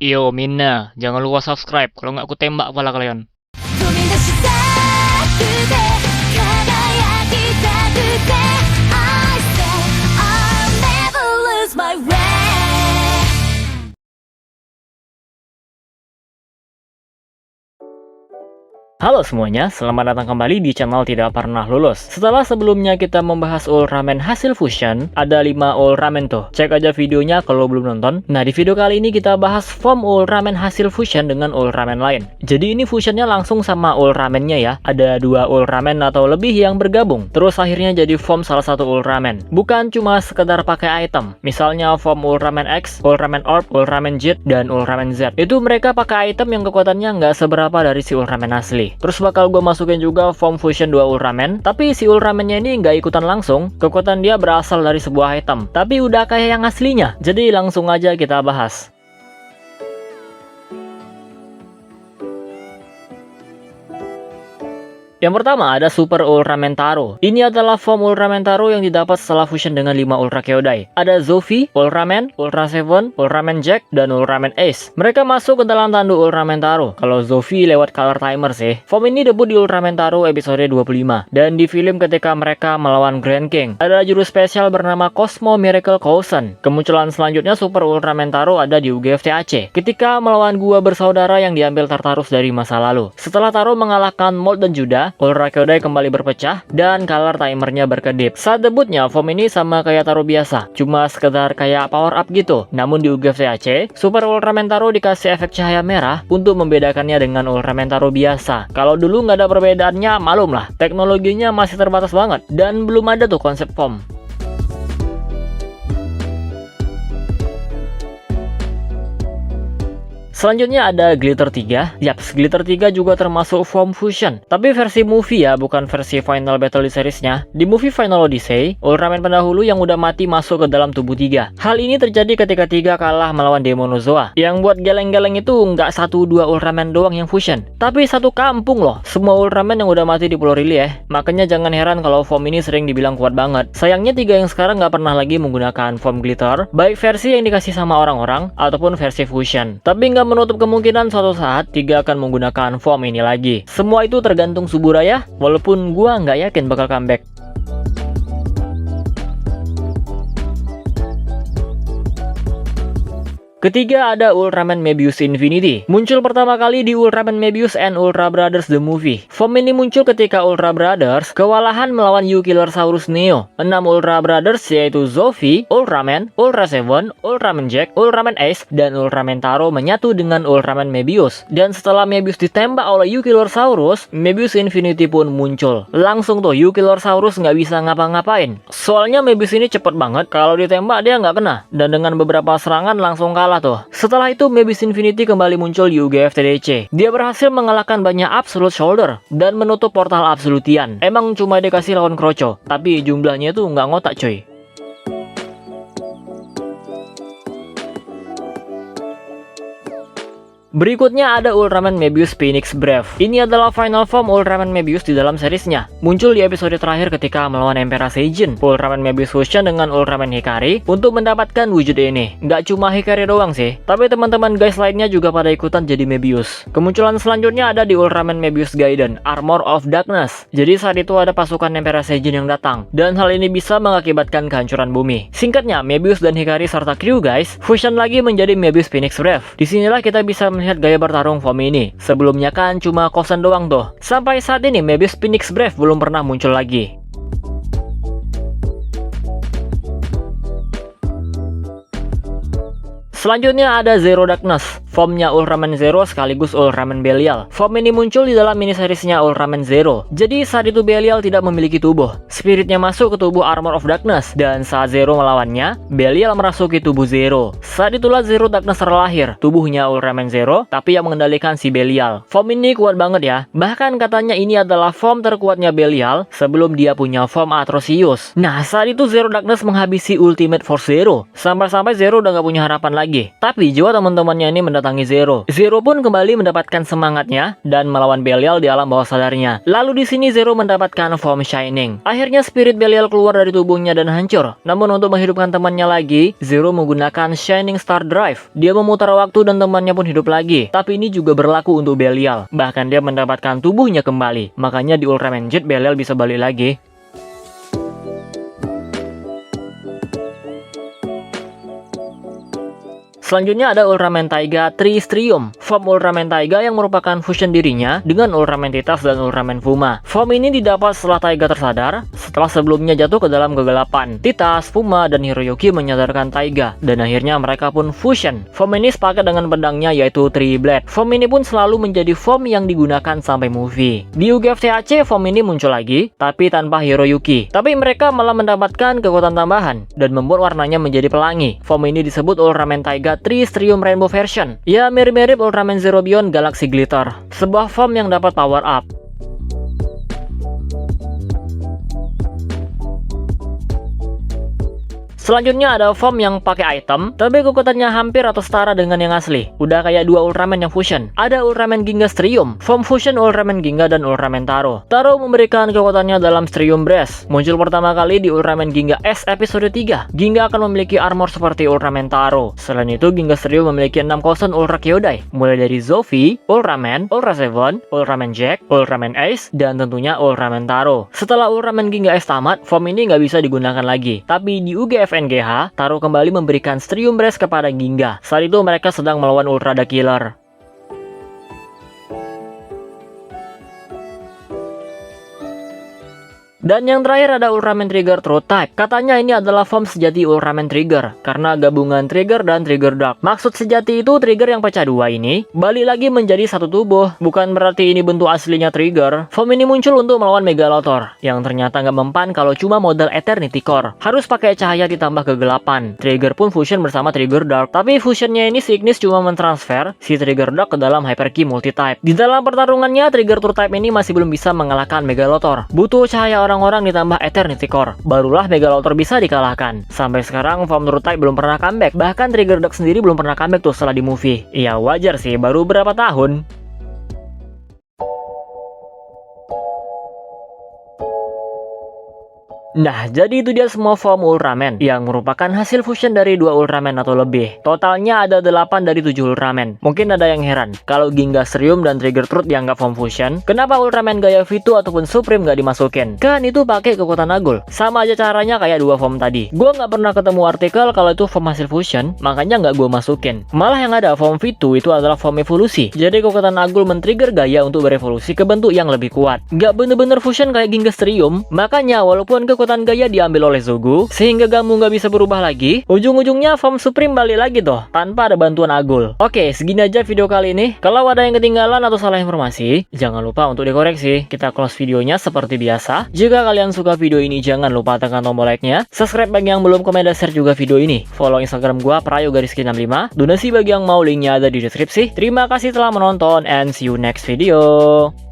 Yo Mina, jangan lupa subscribe, kalau nggak aku tembak kepala kalian. 飛び出したくて輝きたくて I said I'll never lose my way. Halo semuanya, selamat datang kembali di channel Tidak Pernah Lulus. Setelah sebelumnya kita membahas Ultraman hasil fusion, ada 5 Ultraman tuh. Cek aja videonya kalau belum nonton. Nah, di video kali ini kita bahas form Ultraman hasil fusion dengan Ultraman lain. Jadi ini fusionnya langsung sama Ultraman-nya ya. Ada 2 Ultraman atau lebih yang bergabung. Terus akhirnya jadi form salah satu Ultraman. Bukan cuma sekedar pakai item. Misalnya form Ultraman X, Ultraman Orb, Ultraman Jet, dan Ultraman Z. Itu mereka pakai item yang kekuatannya nggak seberapa dari si Ultraman asli. Terus bakal gue masukin juga form fusion 2 Ultraman, tapi si Ultraman-nya ini nggak ikutan langsung. Kekuatan dia berasal dari sebuah item, tapi udah kayak yang aslinya. Jadi langsung aja kita bahas. Yang pertama ada Super Ultraman Taro. Ini adalah form Ultraman Taro yang didapat setelah fusion dengan 5 Ultra Kyodai. Ada Zofi, Ultraman, Ultra Seven, Ultraman Jack, dan Ultraman Ace. Mereka masuk ke dalam tanduk Ultraman Taro. Kalau Zofi lewat color timer sih. Form ini debut di Ultraman Taro episode 25. Dan di film ketika mereka melawan Grand King. Ada jurus spesial bernama Cosmo Miracle Cousin. Kemunculan selanjutnya Super Ultraman Taro ada di UGFT Aceh. Ketika melawan gua bersaudara yang diambil Tartarus dari masa lalu. Setelah Taro mengalahkan Molt dan Judah, Ultra Kyodai kembali berpecah dan color timernya berkedip. Saat debutnya, form ini sama kayak Taro biasa, cuma sekedar kayak power up gitu. Namun di UGFT Aceh, Super Ultraman Taro dikasih efek cahaya merah untuk membedakannya dengan Ultraman Taro biasa. Kalau dulu nggak ada perbedaannya, malum lah. Teknologinya masih terbatas banget dan belum ada tuh konsep form. Selanjutnya ada Glitter 3. Yaps, Glitter 3 juga termasuk form fusion. Tapi versi movie ya, bukan versi final battle di seriesnya. Di movie Final Odyssey, Ultraman pendahulu yang udah mati masuk ke dalam tubuh 3. Hal ini terjadi ketika 3 kalah melawan Demonozoa. Yang buat geleng-geleng itu nggak 1-2 Ultraman doang yang fusion, tapi satu kampung loh. Semua Ultraman yang udah mati di Pulau Rili ya. Makanya jangan heran kalau form ini sering dibilang kuat banget. Sayangnya 3 yang sekarang nggak pernah lagi menggunakan form Glitter, baik versi yang dikasih sama orang-orang ataupun versi fusion. Tapi nggak menutup kemungkinan suatu saat 3 akan menggunakan form ini lagi. Semua itu tergantung Suburaya, walaupun gua nggak yakin bakal comeback. Ketiga ada Ultraman Mebius Infinity. Muncul pertama kali di Ultraman Mebius and Ultra Brothers The Movie. Form ini muncul ketika Ultra Brothers kewalahan melawan U-Killer Saurus Neo. 6 Ultra Brothers yaitu Zofi, Ultraman, Ultra Seven, Ultraman Jack, Ultraman Ace, dan Ultraman Taro menyatu dengan Ultraman Mebius. Dan setelah Mebius ditembak oleh U-Killer Saurus, Mebius Infinity pun muncul. Langsung tuh U-Killer Saurus nggak bisa ngapa-ngapain. Soalnya Mebius ini cepet banget, kalau ditembak dia nggak kena. Dan dengan beberapa serangan langsung kalah tuh. Setelah itu Mebius Infinity kembali muncul di UGFT DC. Dia berhasil mengalahkan banyak Absolute Shoulder dan menutup portal Absolutian. Emang cuma dikasih lawan Kroco, tapi jumlahnya itu nggak ngotak coy. Berikutnya ada Ultraman Mebius Phoenix Brave. Ini adalah final form Ultraman Mebius di dalam seriesnya. Muncul di episode terakhir ketika melawan Emperor Seijin. Ultraman Mebius fusion dengan Ultraman Hikari untuk mendapatkan wujud ini. Nggak cuma Hikari doang sih, tapi teman-teman guys lainnya juga pada ikutan jadi Mebius. Kemunculan selanjutnya ada di Ultraman Mebius Gaiden, Armor of Darkness. Jadi saat itu ada pasukan Emperor Seijin yang datang, dan hal ini bisa mengakibatkan kehancuran bumi. Singkatnya, Mebius dan Hikari serta kru guys fusion lagi menjadi Mebius Phoenix Brave. Disinilah kita bisa melihat gaya bertarung form ini. Sebelumnya kan cuma Cousin doang tuh. Sampai saat ini Mebius Phoenix Brave belum pernah muncul lagi. Selanjutnya ada Zero Darkness. Formnya Ultraman Zero sekaligus Ultraman Belial. Form ini muncul di dalam mini-seriesnya Ultraman Zero. Jadi saat itu Belial tidak memiliki tubuh. Spiritnya masuk ke tubuh Armor of Darkness. Dan saat Zero melawannya, Belial merasuki tubuh Zero. Saat itulah Zero Darkness terlahir. Tubuhnya Ultraman Zero, tapi yang mengendalikan si Belial. Form ini kuat banget ya. Bahkan katanya ini adalah form terkuatnya Belial sebelum dia punya form Atrocious. Nah, saat itu Zero Darkness menghabisi Ultimate Force Zero. Sampai-sampai Zero udah gak punya harapan lagi lagi. Tapi jiwa teman-temannya ini mendatangi Zero. Zero pun kembali mendapatkan semangatnya dan melawan Belial di alam bawah sadarnya. Lalu di sini Zero mendapatkan form Shining. Akhirnya spirit Belial keluar dari tubuhnya dan hancur. Namun untuk menghidupkan temannya lagi, Zero menggunakan Shining Star Drive. Dia memutar waktu dan temannya pun hidup lagi. Tapi ini juga berlaku untuk Belial. Bahkan dia mendapatkan tubuhnya kembali. Makanya di Ultraman Z Belial bisa balik lagi. Selanjutnya ada Ultraman Taiga Tristrium, form Ultraman Taiga yang merupakan fusion dirinya dengan Ultraman Titas dan Ultraman Fuma. Form ini didapat setelah Taiga tersadar, setelah sebelumnya jatuh ke dalam kegelapan. Titas, Fuma, dan Hiroyuki menyadarkan Taiga, dan akhirnya mereka pun fusion. Form ini sepakat dengan pedangnya yaitu Three Blade. Form ini pun selalu menjadi form yang digunakan sampai movie. Di UGF THC, form ini muncul lagi, tapi tanpa Hiroyuki. Tapi mereka malah mendapatkan kekuatan tambahan, dan membuat warnanya menjadi pelangi. Form ini disebut Ultraman Taiga Tristrium Rainbow version. Ya, mirip-mirip Ultraman Zero Beyond Galaxy Glitter. Sebuah form yang dapat power up. Selanjutnya ada form yang pakai item, tapi kekuatannya hampir atau setara dengan yang asli. Udah kayak dua Ultraman yang fusion. Ada Ultraman Ginga Strium, form fusion Ultraman Ginga dan Ultraman Taro. Taro memberikan kekuatannya dalam Strium Breast. Muncul pertama kali di Ultraman Ginga S episode 3. Ginga akan memiliki armor seperti Ultraman Taro. Selain itu, Ginga Strium memiliki 6 kosen Ultra Kyodai, mulai dari Zofi, Ultraman, Ultra Seven, Ultraman Jack, Ultraman Ace, dan tentunya Ultraman Taro. Setelah Ultraman Ginga S tamat, form ini nggak bisa digunakan lagi. Tapi di UGF NGH, Taro kembali memberikan Strium Breast kepada Ginga. Saat itu mereka sedang melawan Ultra The Killer. Dan yang terakhir ada Ultraman Trigger True Type. Katanya ini adalah form sejati Ultraman Trigger karena gabungan Trigger dan Trigger Dark. Maksud sejati itu Trigger yang pecah dua ini balik lagi menjadi satu tubuh. Bukan berarti ini bentuk aslinya Trigger. Form ini muncul untuk melawan Megalothor yang ternyata nggak mempan kalau cuma model Eternity Core. Harus pakai cahaya ditambah kegelapan. Trigger pun fusion bersama Trigger Dark. Tapi fusionnya ini si Ignis cuma mentransfer si Trigger Dark ke dalam Hyper Key Multi-Type. Di dalam pertarungannya Trigger True Type ini masih belum bisa mengalahkan Megalothor. Butuh cahaya orang-orang ditambah Eternity Core, barulah Megalothor bisa dikalahkan. Sampai sekarang form True Type belum pernah comeback, bahkan Trigger Dark sendiri belum pernah comeback tuh setelah di movie. Ya wajar sih, baru berapa tahun. Nah, jadi itu dia semua form Ultraman yang merupakan hasil fusion dari 2 Ultraman atau lebih. Totalnya ada 8 dari 7 Ultraman. Mungkin ada yang heran, kalau Ginga Strium dan Trigger Truth dianggap form fusion, kenapa Ultraman Gaya V2 ataupun Supreme gak dimasukin? Kan itu pakai kekuatan Agul. Sama aja caranya kayak 2 form tadi. Gua nggak pernah ketemu artikel kalau itu form hasil fusion, makanya nggak gua masukin. Malah yang ada form V2 itu adalah form evolusi. Jadi kekuatan Agul men-trigger Gaya untuk berevolusi ke bentuk yang lebih kuat. Nggak bener-bener fusion kayak Ginga Strium, makanya walaupun kekuatan Gaya diambil oleh Zogu sehingga Gamu nggak bisa berubah lagi, ujung-ujungnya form Supreme balik lagi toh tanpa ada bantuan Agul. Oke, segini aja video kali ini. Kalau ada yang ketinggalan atau salah informasi, jangan lupa untuk dikoreksi. Kita close videonya seperti biasa. Jika kalian suka video ini, jangan lupa tekan tombol like-nya, subscribe bagi yang belum, komen dan share juga video ini, follow Instagram gua prayo_65, donasi bagi yang mau, linknya ada di deskripsi. Terima kasih telah menonton and see you next video.